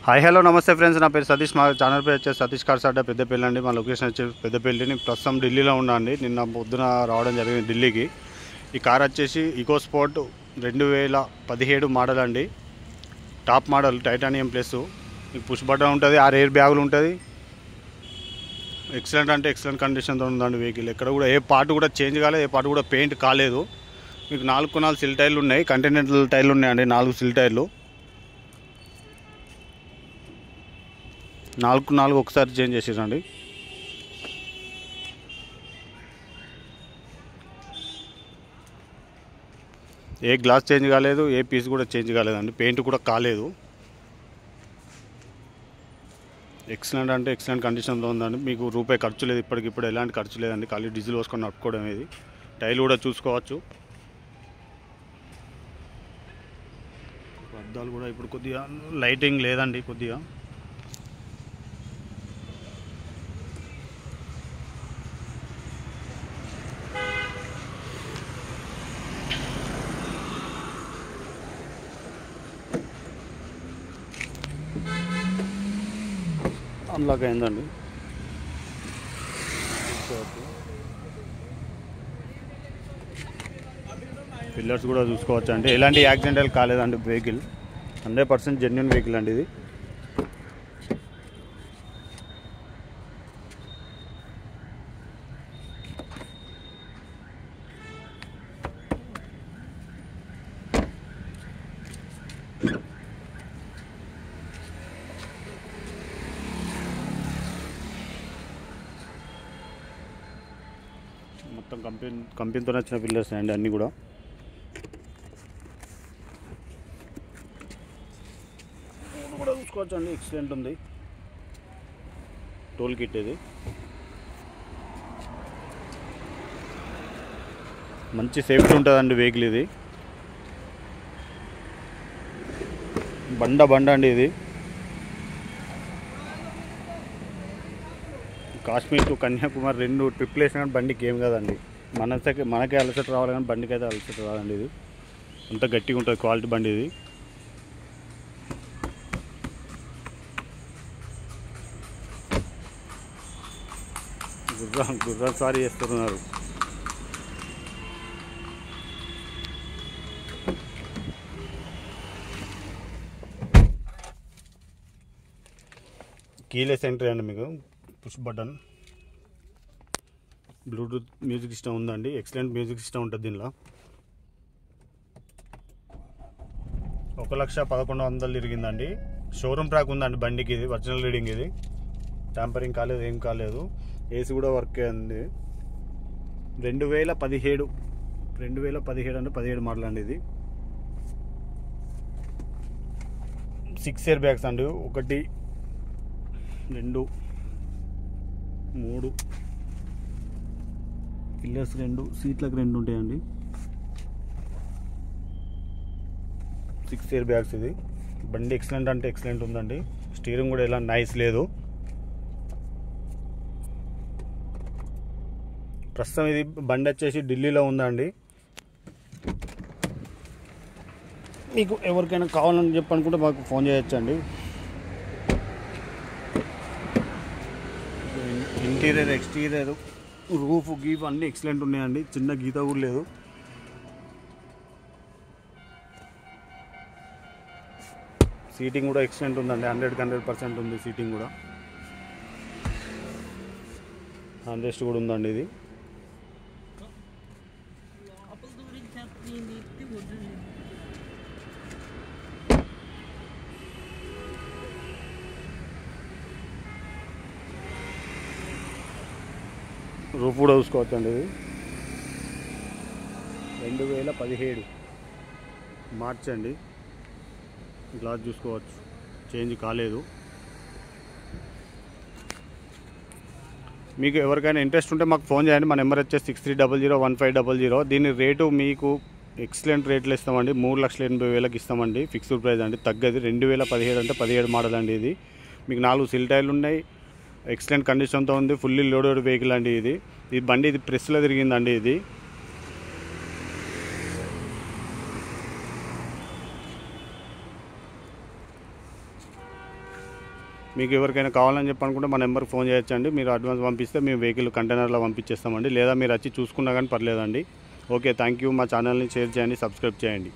Hi hello నమస్తే friends, నా పేరు సతీష్. మా ఛానల్ పేరు వచ్చేసి సతీష్ కార్స్ అడ్డా పెద్దపల్లి అండి. మా లొకేషన్ వచ్చేసి పెద్దపల్లి. ప్రస్తుతం ఢిల్లీలో ఉన్నా అండి. నిన్న పొద్దున రావడం జరిగింది ఢిల్లీకి. ఈ కార్ వచ్చేసి ఈకో స్పోర్ట్ 2017 మోడల్ అండి. Top model titanium plus. మీకు పుష్ బటన్ ఉంటుంది, 6 ఎయిర్ బ్యాగులు ఉంటుంది. ఎక్సలెంట్ అంటే ఎక్సలెంట్ కండిషన్తో ఉందండి వెహికల్. ఎక్కడ కూడా ఏ పార్ట్ కూడా చేంజ్ కాలేదు, ఏ పార్ట్ కూడా పెయింట్ కాలేదు. మీకు 4 సిల్ టైర్లు ఉన్నాయి, కంటినెంటల్ టైర్లు ఉన్నాయండి. 4 సిల్ టైర్లు, 4 ఒకసారి చేంజ్ చేసేదండి. ఏ గ్లాస్ చేంజ్ కాలేదు, ఏ పీస్ కూడా చేంజ్ కాలేదండి. పెయింట్ కూడా కాలేదు. ఎక్సలెంట్ అంటే ఎక్సలెంట్ కండిషన్లో ఉందండి. మీకు రూపాయి ఖర్చు లేదు, ఇప్పటికిప్పుడు ఎలాంటి ఖర్చు లేదండి. ఖాళీ డీజిల్ పోసుకొని నడుపుకోవడం. ఇది టైర్లు కూడా చూసుకోవచ్చు. అద్దాలు కూడా ఇప్పుడు కొద్దిగా లైటింగ్ లేదండి. కొద్దిగా అన్లాక్ అయిందండి. పిల్లర్స్ కూడా చూసుకోవచ్చు అండి. ఎలాంటి యాక్సిడెంటల్ కాలేదండి. వెహికల్ 100% జెన్యున్ వెహికల్ అండి ఇది. మొత్తం కంపెనీతో వచ్చిన పిల్లర్స్ అండి అన్నీ కూడా. కూడా చూసుకోవచ్చు అండి. ఎక్సలెంట్ ఉంది. టోల్ కిట్ ఇది. మంచి సేఫ్టీ ఉంటుందండి వెహికల్ ఇది. బండ అండి ఇది. కాశ్మీర్ టు కన్యాకుమారి 2 ట్రిప్లు వేసినా కానీ బండికి ఏం కాదండి. మనకే అలసట రావాలి కానీ బండికి అయితే అలసట రాదండి. ఇది అంత గట్టిగా ఉంటుంది, క్వాలిటీ బండి ఇది. గుర్రాలు సారీ చేస్తున్నారు. కీలెస్ ఎంట్రీ అండి. మీకు push button, Bluetooth music system ఉందండి. ఎక్సలెంట్ మ్యూజిక్ సిస్టమ్ ఉంటుంది దీనిలో. 1,11,000 తిరిగిందండి. షోరూమ్ ట్రాక్ ఉందండి బండికి. ఇది ఒరిజినల్ రీడింగ్. ఇది ట్యాంపరింగ్ కాలేదు, ఏం కాలేదు. ఏసీ కూడా వర్క్ అయింది. 2017 అంటే 17 మోడల్ అండి ఇది. 6 ఎయిర్ బ్యాగ్స్ అండి. 1 2 3 పిల్లర్స్ 2, సీట్లకు 2 ఉంటాయండి. 6 ఎయిర్ బ్యాగ్స్ ఇది. బండి ఎక్సలెంట్ అంటే ఎక్సలెంట్ ఉందండి. స్టీరింగ్ కూడా ఎలా నైస్ లేదు. ప్రస్తుతం ఇది బండి వచ్చేసి ఢిల్లీలో ఉందండి. మీకు ఎవరికైనా కావాలని చెప్పనుకుంటే మాకు ఫోన్ చేయొచ్చండి. ఇంటీరియర్, ఎక్స్టీరియర్, రూఫ్ గీఫ్ అన్నీ ఎక్సలెంట్ ఉన్నాయండి. చిన్న గీత కూడా లేదు. సీటింగ్ కూడా ఎక్సలెంట్ ఉందండి. 100% ఉంది సీటింగ్ కూడా. హ్యాండ్రెస్ట్ కూడా ఉందండి ఇది. రూఫ్ కూడా చూసుకోవచ్చు అండి. ఇది 2017 మార్చ్ అండి. గ్లాస్ చూసుకోవచ్చు, చేంజ్ కాలేదు. మీకు ఎవరికైనా ఇంట్రెస్ట్ ఉంటే మాకు ఫోన్ చేయండి. మా నెంబర్ వచ్చేసి 63001500. దీని రేటు మీకు ఎక్సలెంట్ రేట్లు ఇస్తామండి. 3,80,000 ఇస్తామండి. ఫిక్స్డ్ ప్రైస్ అండి, తగ్గది. 2017 అంటే 17 మోడల్ అండి ఇది. మీకు 4 సిల్ టైర్లు ఉన్నాయి. ఎక్సలెంట్ కండిషన్తో ఉంది. ఫుల్లీ లోడెడ్ వెహికల్ అండి ఇది. ఈ బండి ఇది ప్రెస్లో తిరిగిందండి. ఇది మీకు ఎవరికైనా కావాలని చెప్పనుకుంటే మా నెంబర్కి ఫోన్ చేయొచ్చండి. మీరు అడ్వాన్స్ పంపిస్తే మేము వెహికల్ కంటైనర్లో పంపించేస్తామండి, లేదా మీరు వచ్చి చూసుకున్నా కానీ పర్లేదండి. Okay, thank you. మా ఛానల్ని షేర్ చేయండి, సబ్స్క్రైబ్ చేయండి.